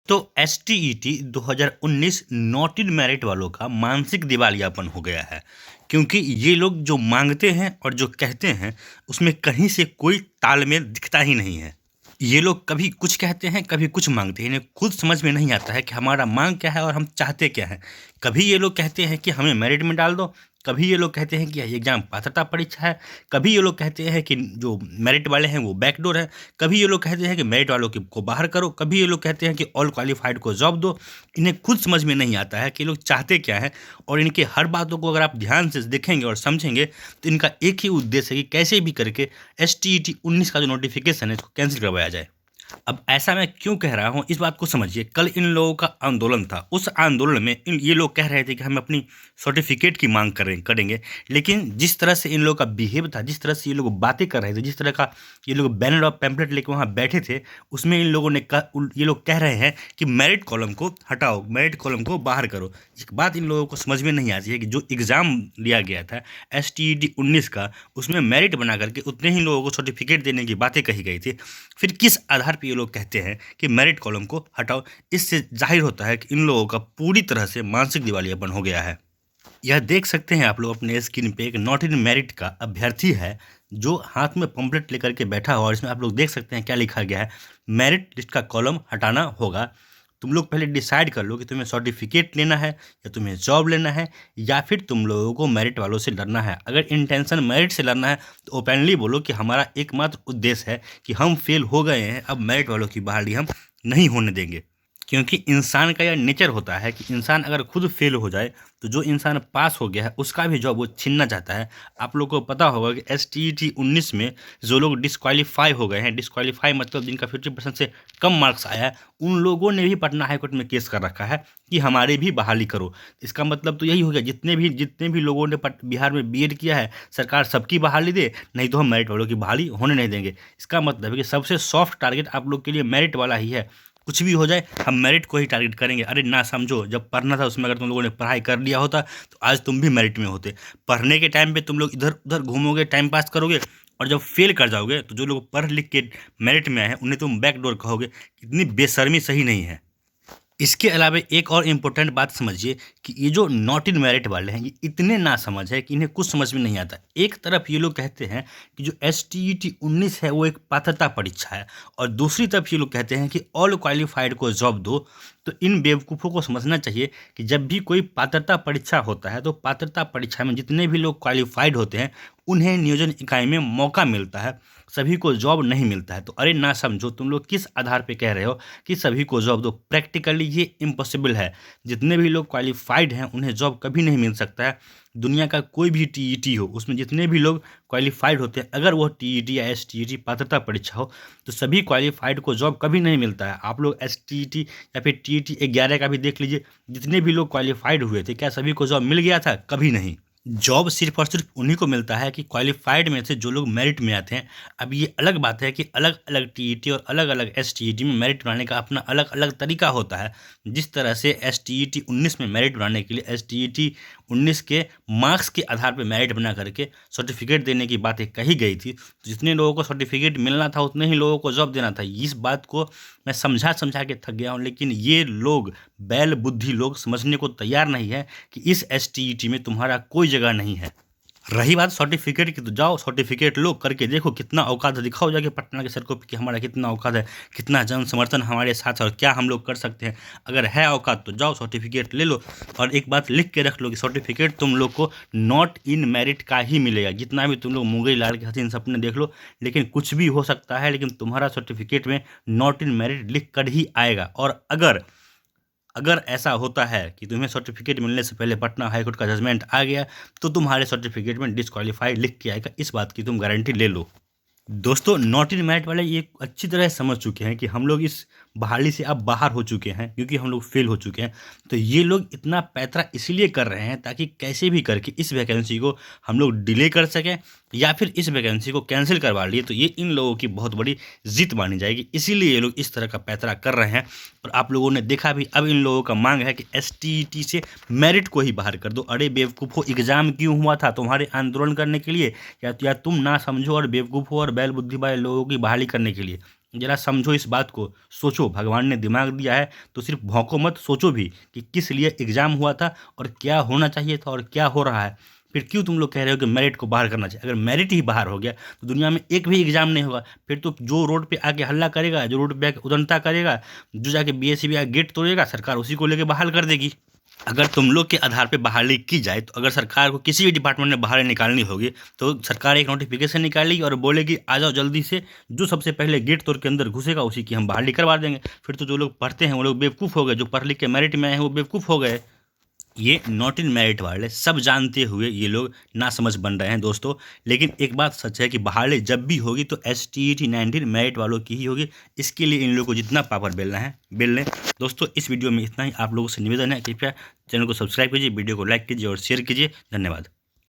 तो STET 2019 not in merit वालों का मानसिक दिवालियापन हो गया है, क्योंकि ये लोग जो मांगते हैं और जो कहते हैं उसमें कहीं से कोई तालमेल दिखता ही नहीं है। ये लोग कभी कुछ कहते हैं, कभी कुछ मांगते हैं। इन्हें खुद समझ में नहीं आता है कि हमारा मांग क्या है और हम चाहते क्या हैं। कभी ये लोग कहते हैं कि हमें मेरिट में डाल दो, कभी ये लोग कहते हैं कि यह एग्ज़ाम पात्रता परीक्षा है, कभी ये लोग कहते हैं कि जो मेरिट वाले हैं वो बैकडोर है, कभी ये लोग कहते हैं कि मेरिट वालों को बाहर करो, कभी ये लोग कहते हैं कि ऑल क्वालिफाइड को जॉब दो। इन्हें खुद समझ में नहीं आता है कि ये लोग चाहते क्या हैं। और इनके हर बातों को अगर आप ध्यान से देखेंगे और समझेंगे तो इनका एक ही उद्देश्य है कि कैसे भी करके एसटीईटी 19 का जो नोटिफिकेशन है इसको कैंसिल करवाया जाए। अब ऐसा मैं क्यों कह रहा हूँ, इस बात को समझिए। कल इन लोगों का आंदोलन था। उस आंदोलन में ये लोग कह रहे थे कि हम अपनी सर्टिफिकेट की मांग करेंगे, लेकिन जिस तरह से इन लोगों का बिहेव था, जिस तरह से ये लोग बातें कर रहे थे, जिस तरह का ये लोग बैनर और पैम्पलेट लेकर वहाँ बैठे थे, उसमें इन लोगों ने ये लोग कह रहे हैं कि मेरिट कॉलम को हटाओ, मेरिट कॉलम को बाहर करो। एक बात इन लोगों को समझ में नहीं आती है कि जो एग्ज़ाम लिया गया था एसटीईटी 19 का, उसमें मेरिट बना करके उतने ही लोगों को सर्टिफिकेट देने की बातें कही गई थी। फिर किस आधार पे ये लोग कहते हैं कि मेरिट कॉलम को हटाओ? इससे जाहिर होता है कि इन लोगों का पूरी तरह से मानसिक दिवालियापन हो गया है। यह देख सकते हैं आप लोग अपने स्क्रीन पे, एक नॉट इन मेरिट का अभ्यर्थी है जो हाथ में पंपलेट लेकर के बैठा हुआ। और इसमें आप लोग देख सकते हैं क्या लिखा गया है, मेरिट लिस्ट का कॉलम हटाना होगा। तुम लोग पहले डिसाइड कर लो कि तुम्हें सर्टिफिकेट लेना है या तुम्हें जॉब लेना है, या फिर तुम लोगों को मेरिट वालों से लड़ना है। अगर इंटेंशन मेरिट से लड़ना है तो ओपनली बोलो कि हमारा एकमात्र उद्देश्य है कि हम फेल हो गए हैं, अब मेरिट वालों की बहाली हम नहीं होने देंगे। क्योंकि इंसान का यह नेचर होता है कि इंसान अगर खुद फेल हो जाए तो जो इंसान पास हो गया है उसका भी जॉब वो छीनना चाहता है। आप लोगों को पता होगा कि एसटीईटी 19 में जो लोग डिस्क्वालीफाई हो गए हैं, डिस्क्वालीफाई मतलब जिनका 50% से कम मार्क्स आया है, उन लोगों ने भी पटना हाईकोर्ट में केस कर रखा है कि हमारी भी बहाली करो। इसका मतलब तो यही हो गया, जितने भी लोगों ने बिहार में बीएड किया है, सरकार सबकी बहाली दे, नहीं तो हम मेरिट वालों की बहाली होने नहीं देंगे। इसका मतलब है कि सबसे सॉफ्ट टारगेट आप लोग के लिए मेरिट वाला ही है। कुछ भी हो जाए हम मेरिट को ही टारगेट करेंगे। अरे ना समझो, जब पढ़ना था उसमें अगर तुम लोगों ने पढ़ाई कर लिया होता तो आज तुम भी मेरिट में होते। पढ़ने के टाइम पे तुम लोग इधर उधर घूमोगे, टाइम पास करोगे, और जब फेल कर जाओगे तो जो लोग पढ़ लिख के मेरिट में आए हैं उन्हें तुम बैकडोर कहोगे। इतनी बेशर्मी सही नहीं है। इसके अलावा एक और इम्पोर्टेंट बात समझिए कि ये जो नॉट इन मेरिट वाले हैं ये इतने नासमझ है कि इन्हें कुछ समझ में नहीं आता। एक तरफ ये लोग कहते हैं कि जो एसटीईटी 19 है वो एक पात्रता परीक्षा है, और दूसरी तरफ ये लोग कहते हैं कि ऑल क्वालिफाइड को जॉब दो। तो इन बेवकूफ़ों को समझना चाहिए कि जब भी कोई पात्रता परीक्षा होता है तो पात्रता परीक्षा में जितने भी लोग क्वालिफाइड होते हैं उन्हें नियोजन इकाई में मौका मिलता है, सभी को जॉब नहीं मिलता है। तो अरे ना समझो, तुम लोग किस आधार पे कह रहे हो कि सभी को जॉब दो? प्रैक्टिकली ये इम्पॉसिबल है। जितने भी लोग क्वालिफाइड हैं उन्हें जॉब कभी नहीं मिल सकता है। दुनिया का कोई भी टीईटी हो, उसमें जितने भी लोग क्वालिफाइड होते हैं, अगर वो टीईटी या एसटीईटी पात्रता परीक्षा हो तो सभी क्वालिफाइड को जॉब कभी नहीं मिलता है। आप लोग एसटीईटी या फिर टीईटी 11 का भी देख लीजिए, जितने भी लोग क्वालिफाइड हुए थे क्या सभी को जॉब मिल गया था? कभी नहीं। जॉब सिर्फ और सिर्फ उन्हीं को मिलता है कि क्वालिफाइड में से जो लोग मेरिट में आते हैं। अब ये अलग बात है कि अलग अलग टीईटी और अलग अलग एसटीईटी में मेरिट बनाने का अपना अलग अलग तरीका होता है। जिस तरह से एसटीईटी 19 में मेरिट बनाने के लिए एसटीईटी 19 के मार्क्स के आधार पर मेरिट बना करके सर्टिफिकेट देने की बातें कही गई थी, तो जितने लोगों को सर्टिफिकेट मिलना था उतने ही लोगों को जॉब देना था। इस बात को मैं समझा समझा के थक गया हूँ, लेकिन ये लोग बैल बुद्धि लोग समझने को तैयार नहीं है कि इस एसटीईटी में तुम्हारा कोई जगह नहीं है। रही बात सर्टिफिकेट की, तो जाओ सर्टिफिकेट लो, करके देखो कितना औकात है, दिखाओ जाके पटना के सड़कों पे कि हमारा कितना औकात है, कितना जन समर्थन हमारे साथ है और क्या हम लोग कर सकते हैं। अगर है औकात तो जाओ सर्टिफिकेट ले लो। और एक बात लिख के रख लो कि सर्टिफिकेट तुम लोग को नॉट इन मेरिट का ही मिलेगा। जितना भी तुम लोग मुंगई लाल के हसीन सपने देख लो, लेकिन कुछ भी हो सकता है, लेकिन तुम्हारा सर्टिफिकेट में नॉट इन मेरिट लिख कर ही आएगा। और अगर ऐसा होता है कि तुम्हें सर्टिफिकेट मिलने से पहले पटना हाईकोर्ट का जजमेंट आ गया तो तुम्हारे सर्टिफिकेट में डिस्क्वालीफाई लिख के आएगा, इस बात की तुम गारंटी ले लो। दोस्तों, नॉट इन मेरिट वाले ये अच्छी तरह समझ चुके हैं कि हम लोग इस बहाली से अब बाहर हो चुके हैं, क्योंकि हम लोग फेल हो चुके हैं। तो ये लोग इतना पैंतरा इसलिए कर रहे हैं ताकि कैसे भी करके इस वैकेंसी को हम लोग डिले कर सकें, या फिर इस वैकेंसी को कैंसिल करवा लिए तो ये इन लोगों की बहुत बड़ी जीत मानी जाएगी। इसीलिए ये लोग इस तरह का पैंतरा कर रहे हैं। और आप लोगों ने देखा भी, अब इन लोगों का मांग है कि एसटीईटी से मेरिट को ही बाहर कर दो। अरे बेवकूफ़ो, एग्ज़ाम क्यों हुआ था? तुम्हारे आंदोलन करने के लिए, या तुम ना समझो और बेवकूफ़ हो और बैल बुद्धि वाले लोगों की बहाली करने के लिए? जरा समझो इस बात को, सोचो। भगवान ने दिमाग दिया है तो सिर्फ भौंको मत, सोचो भी कि किस लिए एग्ज़ाम हुआ था और क्या होना चाहिए था और क्या हो रहा है। फिर क्यों तुम लोग कह रहे हो कि मेरिट को बाहर करना चाहिए? अगर मेरिट ही बाहर हो गया तो दुनिया में एक भी एग्ज़ाम नहीं होगा। फिर तो जो रोड पे आके हल्ला करेगा, जो रोड पे आके उदंता करेगा, जो जाके बीएससी का गेट तोड़ेगा, सरकार उसी को लेके बहाल कर देगी। अगर तुम लोग के आधार पे बहाली की जाए तो अगर सरकार को किसी भी डिपार्टमेंट में बहाली निकालनी होगी तो सरकार एक नोटिफिकेशन निकालेगी और बोलेगी आ जाओ जल्दी से, जो सबसे पहले गेट तोड़ के अंदर घुसेगा उसी की हम बहाली करवा देंगे। फिर तो जो लोग पढ़ते हैं वो लोग बेवकूफ़ हो गए, जो पढ़ लिख के मेरिट में आए हैं वो बेवकूफ़ हो गए। ये नॉट इन मेरिट वाले सब जानते हुए ये लोग नासमझ बन रहे हैं दोस्तों। लेकिन एक बात सच है कि बहाली जब भी होगी तो STET-19 मेरिट वालों की ही होगी। इसके लिए इन लोगों को जितना पापड़ बेलना है बेल लें। दोस्तों इस वीडियो में इतना ही। आप लोगों से निवेदन है कृपया चैनल को सब्सक्राइब कीजिए, वीडियो को लाइक कीजिए और शेयर कीजिए। धन्यवाद।